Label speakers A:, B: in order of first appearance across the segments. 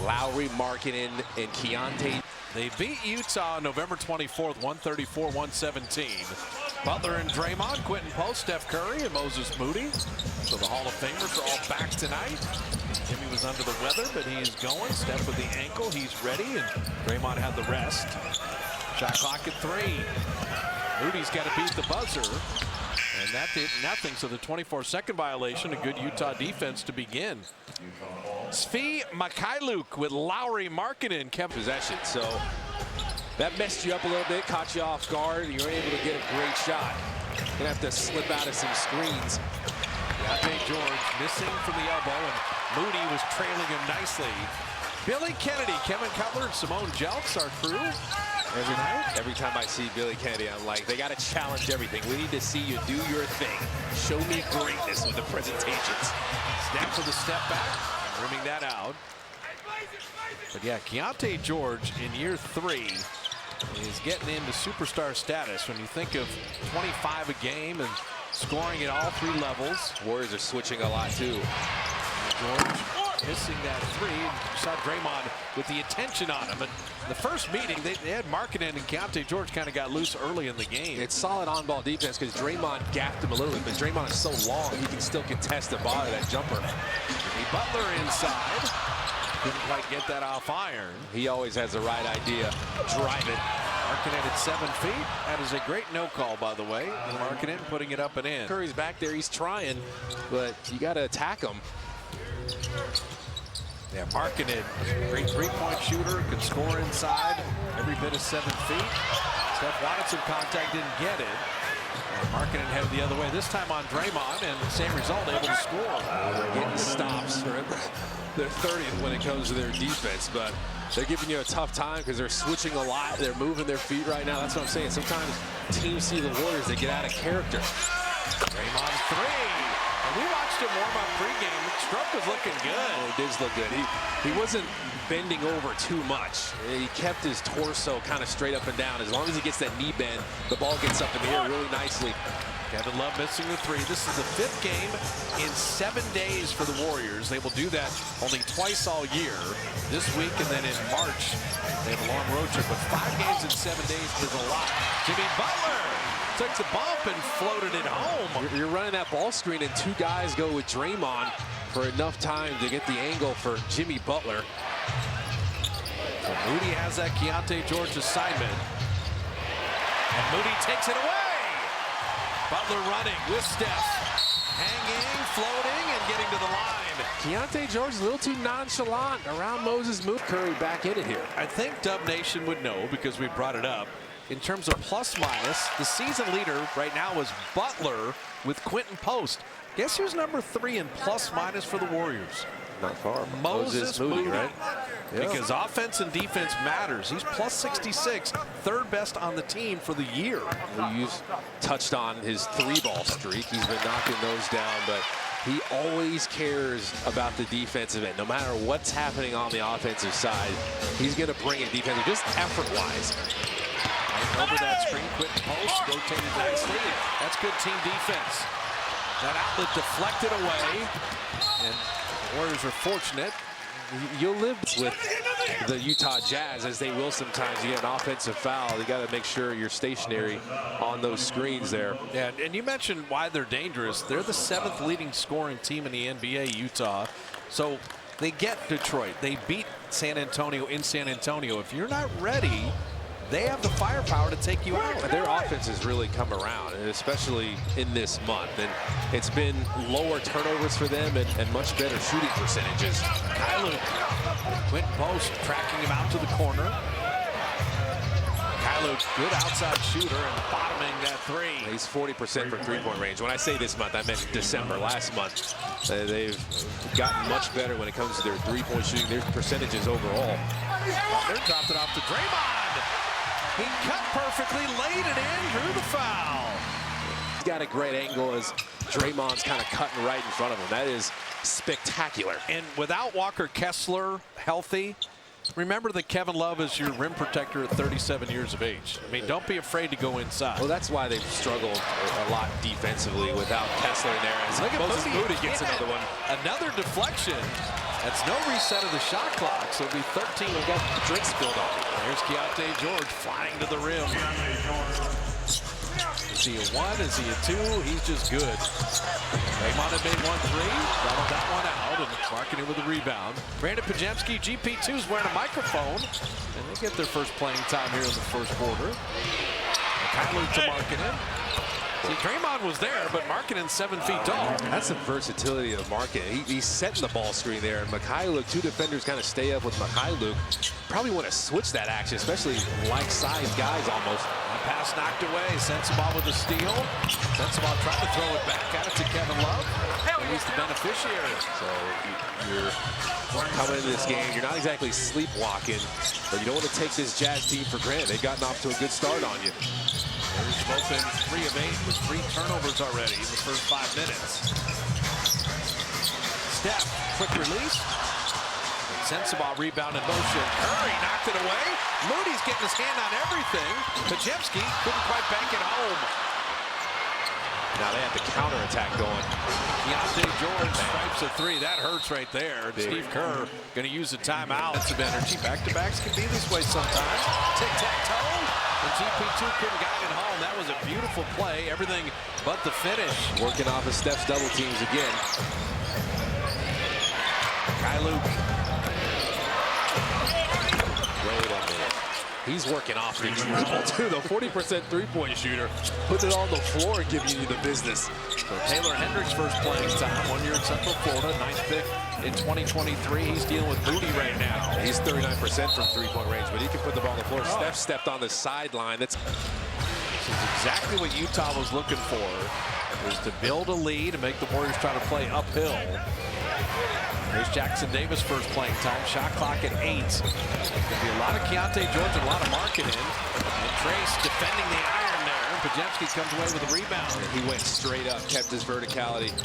A: Lauri, Markkanen, and Keyonte.
B: They beat Utah November 24th, 134-117. Butler and Draymond, Quentin Post, Steph Curry, and Moses Moody. So the Hall of Famers are all back tonight. Jimmy was under the weather, but he is going. Steph with the ankle, he's ready, and Draymond had the rest. Shot clock at 3. Moody's got to beat the buzzer, and that did nothing. So the 24-second violation, a good Utah defense to begin. Svi Mykhailiuk with Lauri, Markkanen kept
A: possession. So that messed you up a little bit, caught you off guard. You were able to get a great shot. Gonna have to slip out of some screens.
B: Keyonte George missing from the elbow, and Moody was trailing him nicely. Billy Kennedy, Kevin Cutler, and Simone Jelks, our crew.
A: Every time I see Billy Kennedy, I'm like, they got to challenge everything. We need to see you do your thing. Show me greatness with the presentations.
B: Snap for the step back, rimming that out. But yeah, Keyonte George in year 3 is getting into superstar status. When you think of 25 a game and scoring at all 3 levels.
A: Warriors are switching a lot too.
B: George missing that 3. And you saw Draymond with the attention on him. And the first meeting, they had Markkanen and Keyonte George kind of got loose early in the game.
A: It's solid on-ball defense because Draymond gapped him a little bit. But Draymond is so long, he can still contest the ball of that jumper.
B: Jimmy Butler inside. Didn't quite get that off iron.
A: He always has the right idea. Drive it.
B: Markkanen at 7 feet. That is a great no call, by the way. Markkanen putting it up and in.
A: Curry's back there. He's trying, but you got to attack him.
B: Yeah, Markkanen, great three-point shooter, can score inside, every bit of 7 feet. Steph wanted some contact, didn't get it. And Markkanen headed the other way, this time on Draymond, and the same result, able to score.
A: They're getting stops. They're 30th when it comes to their defense, but they're giving you a tough time because they're switching a lot. They're moving their feet right now. That's what I'm saying. Sometimes teams see the Warriors, they get out of character.
B: Draymond 3. And we watched him warm up pregame. Strunk was looking good.
A: Oh, he did look good. He wasn't bending over too much. He kept his torso kind of straight up and down. As long as he gets that knee bend, the ball gets up in the air really nicely.
B: Kevin Love missing the 3. This is the 5th game in 7 days for the Warriors. They will do that only twice all year, this week and then in March. They have a long road trip, but 5 games in 7 days is a lot. Jimmy Butler took the bump and floated it home.
A: You're running that ball screen and 2 guys go with Draymond for enough time to get the angle for Jimmy Butler.
B: So Moody has that Keyonte George assignment. And Moody takes it away. Butler running with Steph. Hanging, floating, and getting to the line.
A: Keyonte George is a little too nonchalant around Moses Moody. Curry back in it here.
B: I think Dub Nation would know because we brought it up. In terms of plus minus, the season leader right now is Butler with Quentin Post. Guess who's number 3 in plus minus for the Warriors?
A: Not far.
B: Moses Moody,
A: right? Yeah.
B: Because offense and defense matters. He's plus 66, 3rd best on the team for the year.
A: You touched on his 3-ball streak. He's been knocking those down, but he always cares about the defensive end. No matter what's happening on the offensive side, he's going to bring it defensively, just effort-wise.
B: Over that screen, Quentin Post rotated nicely. That's good team defense. That outlet deflected away, and the Warriors are fortunate.
A: You'll live with the Utah Jazz, as they will sometimes. You get an offensive foul. You got to make sure you're stationary on those screens there.
B: Yeah, and you mentioned why they're dangerous. They're the 7th leading scoring team in the NBA, Utah. So they get Detroit. They beat San Antonio in San Antonio. If you're not ready, they have the firepower to take you out.
A: Their offense has really come around, and especially in this month. And it's been lower turnovers for them and much better shooting percentages.
B: Mykhailiuk, Quentin Post tracking him out to the corner. Mykhailiuk, good outside shooter and bottoming that 3.
A: He's 40% from 3-point range. When I say this month, I meant December, last month. They've gotten much better when it comes to their 3-point shooting, their percentages overall.
B: Butler dropped it off to Draymond. He cut perfectly, laid it in, drew the foul.
A: He's got a great angle as Draymond's kind of cutting right in front of him. That is spectacular.
B: And without Walker Kessler healthy, Remember that Kevin Love is your rim protector at 37 years of age. I mean, don't be afraid to go inside.
A: Well, that's why they've struggled a lot defensively without Kessler in there. As
B: Look at
A: Moses Moody gets another one.
B: Another deflection. That's no reset of the shot clock, so it'll be 13.
A: We got drinks spilled on.
B: There's Keontae George flying to the rim. Is he a 1? Is he a 2? He's just good. Draymond had made 1 3, fouled that one out, and Markkanen with a rebound. Brandon Podziemski, GP2's wearing a microphone, and they get their first playing time here in the first quarter. Kyler to Markkanen. See, Draymond was there, but Markkanen's 7 feet tall.
A: That's the versatility of Markkanen. He's setting the ball screen there, and Mykhailiuk, 2 defenders kind of stay up with Mykhailiuk. Probably want to switch that action, especially like-sized guys almost.
B: Pass knocked away. Sensabaugh with the steal. Sensabaugh trying to throw it back out to Kevin Love. He's the beneficiary.
A: So you're coming into this game. You're not exactly sleepwalking, but you don't want to take this Jazz team for granted. They've gotten off to a good start on you.
B: There's both been 3 of 8 with 3 turnovers already in the first 5 minutes. Steph, quick release. Sensabaugh rebound in motion. Curry knocked it away. Moody's getting his hand on everything. Podziemski couldn't quite bank it home.
A: Now they have the counterattack going.
B: Keontae George stripes a 3. That hurts right there. Steve Kerr going to use a timeout. Lots of energy. Back-to-backs can be this way sometimes. Tic-tac-toe. And GP2 couldn't get it home. That was a beautiful play. Everything but the finish.
A: Working off of Steph's double teams again.
B: Mykhailiuk.
A: Wait a minute. He's working off the dribble too, though. 40% three-point shooter. Putting it on the floor and giving you the business.
B: So Taylor Hendricks first playing time. 1 year in Central Florida. 9th pick in 2023. He's dealing with Moody right now.
A: He's 39% from three-point range, but he can put the ball on the floor. Steph stepped on the sideline. This
B: is exactly what Utah was looking for, is to build a lead and make the Warriors try to play uphill. There's Jackson Davis first playing time. Shot clock at 8. There's going to be a lot of Keontae George and a lot of Markkanen. And Trace defending the iron there. Podziemski comes away with a rebound.
A: He went straight up, kept his verticality.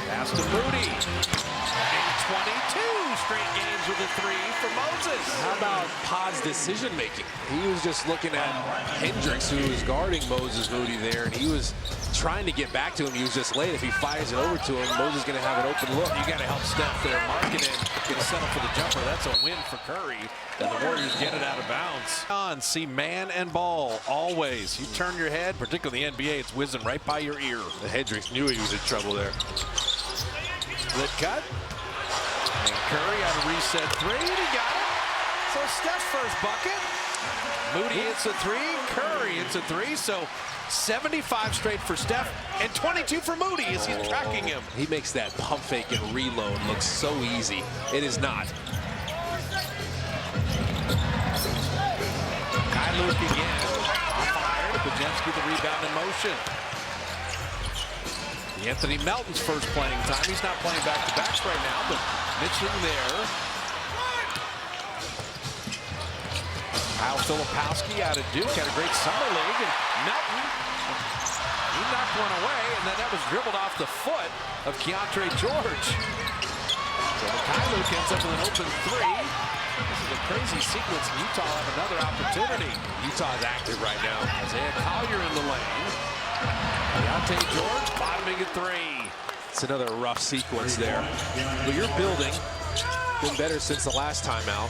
B: Pass to Moody. And 22 straight games with a 3 for Moses.
A: How about Pod's decision making? He was just looking at Hendricks, who was guarding Moses Moody there, and he was trying to get back to him. He was just late. If he fires it over to him, Moses is going to have an open look.
B: You got to help Steph there. Markkanen going to settle for the jumper. That's a win for Curry. And the Warriors get it out of bounds. See man and ball always. You turn your head, particularly the NBA, it's whizzing right by your ear.
A: Hendricks knew he was in trouble there.
B: Split cut. And Curry on a reset 3. He got it. So Steph's first bucket. Moody hits a 3. Curry hits a 3. So 75 straight for Steph and 22 for Moody as he's tracking him.
A: He makes that pump fake and reload look so easy. It is not.
B: Mykhailiuk again. Fired. Podziemski the rebound in motion. Anthony Melton's first playing time. He's not playing back-to-backs right now, but Mitchell there. Kyle Filipowski out of Duke had a great summer league, and Melton, he knocked one away, and then that was dribbled off the foot of Keontae George. So Mykhailiuk ends up with an open 3. This is a crazy sequence. Utah have another opportunity.
A: Utah's active right now.
B: Isaiah Collier in the lane. Keontae George bottoming at 3.
A: It's another rough sequence there. But you're building. Been better since the last time out.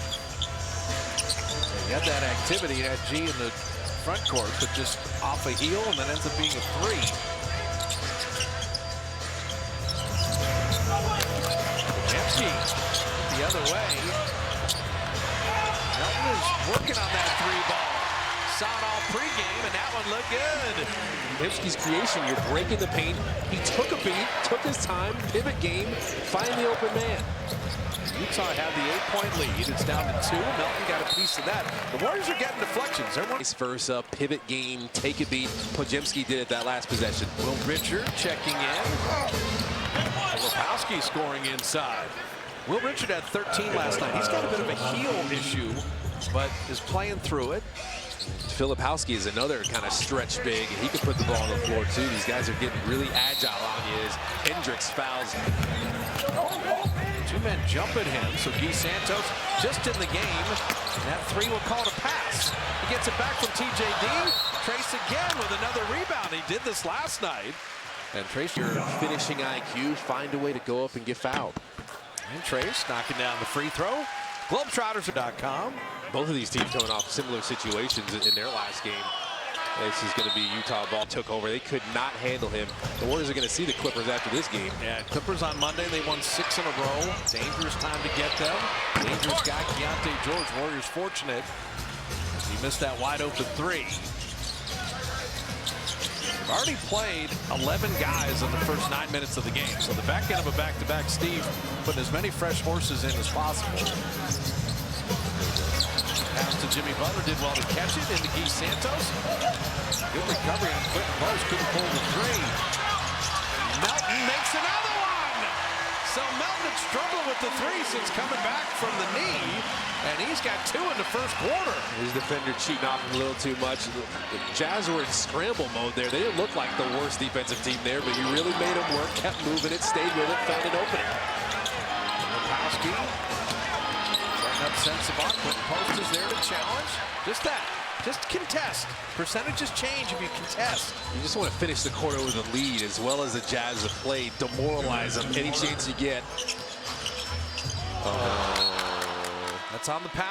B: You had that activity at G in the front court, but just off a heel, and then ends up being a 3. Podziemski the other way. Melton is working on that 3 ball. Saw it all pregame, and that one looked good.
A: Podziemski's creation, you're breaking the paint. He took a beat, took his time, pivot game, find the open man.
B: Utah had the 8-point lead. It's down to 2. Melton got a piece of that. The Warriors are getting deflections.
A: Vice versa, pivot game, take a beat. Podziemski did it that last possession.
B: Will Richard checking in. Filipowski scoring inside. Will Richard had 13 last night. He's got a bit of a heel issue, but is playing through it.
A: Filipowski is another kind of stretch big. He can put the ball on the floor too. These guys are getting really agile on you as Hendricks fouls.
B: Two men jump at him, so Guy Santos just in the game. And that three will call it a pass. He gets it back from TJD. Trace again with another rebound. He did this last night. And Trace,
A: Your finishing IQ, find a way to go up and get fouled.
B: and Trace knocking down the free throw. Globetrotters.com.
A: Both of these teams coming off similar situations in their last game. This is going to be Utah ball took over. They could not handle him. The Warriors are going to see the Clippers after this game.
B: Yeah, Clippers on Monday, they won 6 in a row. Dangerous time to get them. Dangerous guy, Keontae George. Warriors fortunate. He missed that wide open three. They've already played 11 guys in the first 9 minutes of the game. So the back end of a back-to-back, Steve putting as many fresh horses in as possible. Pass to Jimmy Butler, did well to catch it into Guy Santos. Good recovery on Quentin Post, couldn't pull the three. Melton makes another one. So Melton had struggled with the three since coming back from the knee, and he's got 2 in the first quarter.
A: His defender cheating off him a little too much. The Jazz were in scramble mode there. They didn't look like the worst defensive team there, but he really made them work, kept moving it, stayed with it, found an opening.
B: Lopowski setting up Sensabaugh. Quentin Post is there to challenge. Just that. Just contest. Percentages change if you contest.
A: You just want to finish the quarter with a lead, as well as the Jazz have played. Demoralize them any chance you get.
B: That's on the pass.